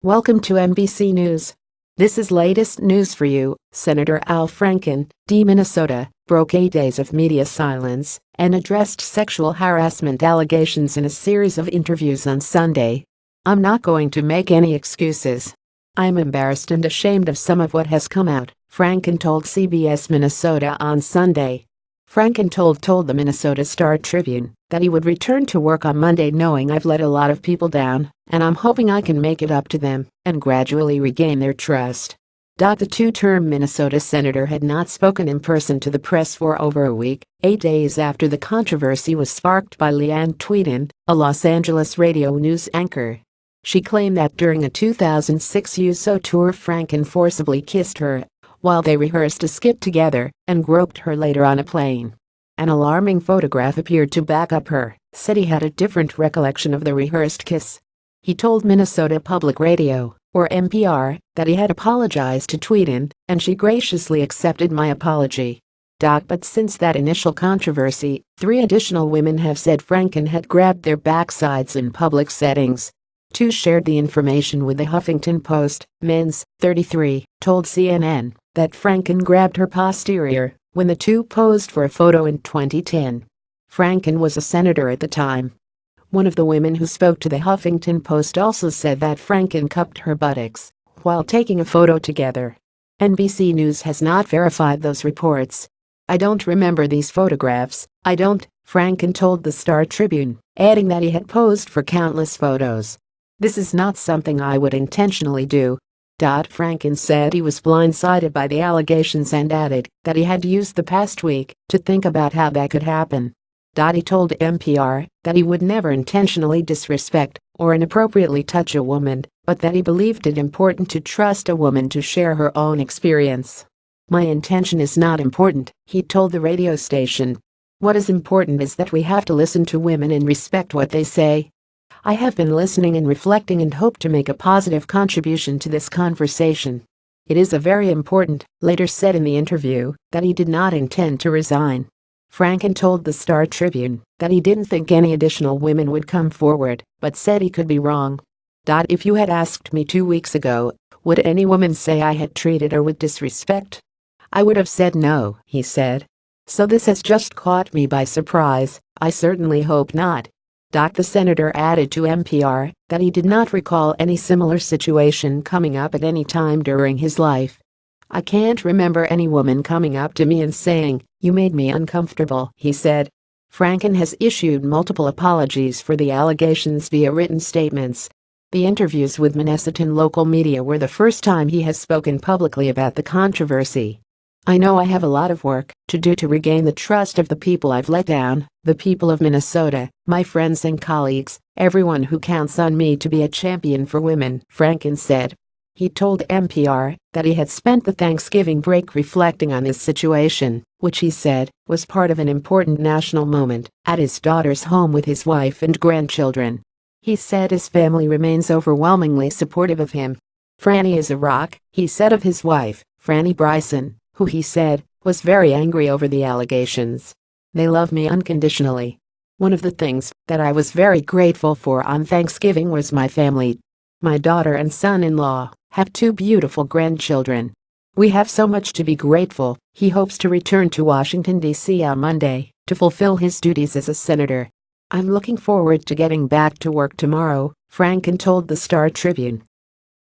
Welcome to NBC News. This is latest news for you. Senator Al Franken, D. Minnesota, broke 8 days of media silence and addressed sexual harassment allegations in a series of interviews on Sunday. "I'm not going to make any excuses. I'm embarrassed and ashamed of some of what has come out," Franken told CBS Minnesota on Sunday. Franken told the Minnesota Star-Tribune that he would return to work on Monday knowing "I've let a lot of people down, and I'm hoping I can make it up to them and gradually regain their trust." The two-term Minnesota senator had not spoken in person to the press for over a week, 8 days after the controversy was sparked by Leanne Tweeden, a Los Angeles radio news anchor. She claimed that during a 2006 USO tour Franken forcibly kissed her while they rehearsed a skit together and groped her later on a plane. An alarming photograph appeared to back up her, said he had a different recollection of the rehearsed kiss. He told Minnesota Public Radio, or NPR, that he had apologized to Tweeden, and she graciously accepted my apology. But since that initial controversy, 3 additional women have said Franken had grabbed their backsides in public settings. 2 shared the information with the Huffington Post. Men's, 33, told CNN that Franken grabbed her posterior when the 2 posed for a photo in 2010. Franken was a senator at the time. One of the women who spoke to the Huffington Post also said that Franken cupped her buttocks while taking a photo together. NBC News has not verified those reports. "I don't remember these photographs, I don't," Franken told the Star-Tribune, adding that he had posed for countless photos. "This is not something I would intentionally do." Franken said he was blindsided by the allegations and added that he had used the past week to think about how that could happen. He told NPR that he would never intentionally disrespect or inappropriately touch a woman, but that he believed it important to trust a woman to share her own experience. "My intention is not important," he told the radio station. "What is important is that we have to listen to women and respect what they say. I have been listening and reflecting and hope to make a positive contribution to this conversation. It is a very important," later said in the interview that he did not intend to resign. Franken told the Star-Tribune that he didn't think any additional women would come forward, but said he could be wrong. "If you had asked me 2 weeks ago, would any woman say I had treated her with disrespect? I would have said no," he said. "So this has just caught me by surprise. I certainly hope not." The senator added to NPR that he did not recall any similar situation coming up at any time during his life. "I can't remember any woman coming up to me and saying, 'You made me uncomfortable,'" he said. Franken has issued multiple apologies for the allegations via written statements. The interviews with Minnesotan local media were the first time he has spoken publicly about the controversy. "I know I have a lot of work to do to regain the trust of the people I've let down, the people of Minnesota, my friends and colleagues, everyone who counts on me to be a champion for women," Franken said. He told NPR that he had spent the Thanksgiving break reflecting on his situation, which he said was part of an important national moment, at his daughter's home with his wife and grandchildren. He said his family remains overwhelmingly supportive of him. "Franny is a rock," he said of his wife, Franny Bryson, who he said was very angry over the allegations. "They love me unconditionally. One of the things that I was very grateful for on Thanksgiving was my family. My daughter and son-in-law have 2 beautiful grandchildren. We have so much to be grateful." He hopes to return to Washington, D.C. on Monday to fulfill his duties as a senator. "I'm looking forward to getting back to work tomorrow," Franken told the Star-Tribune.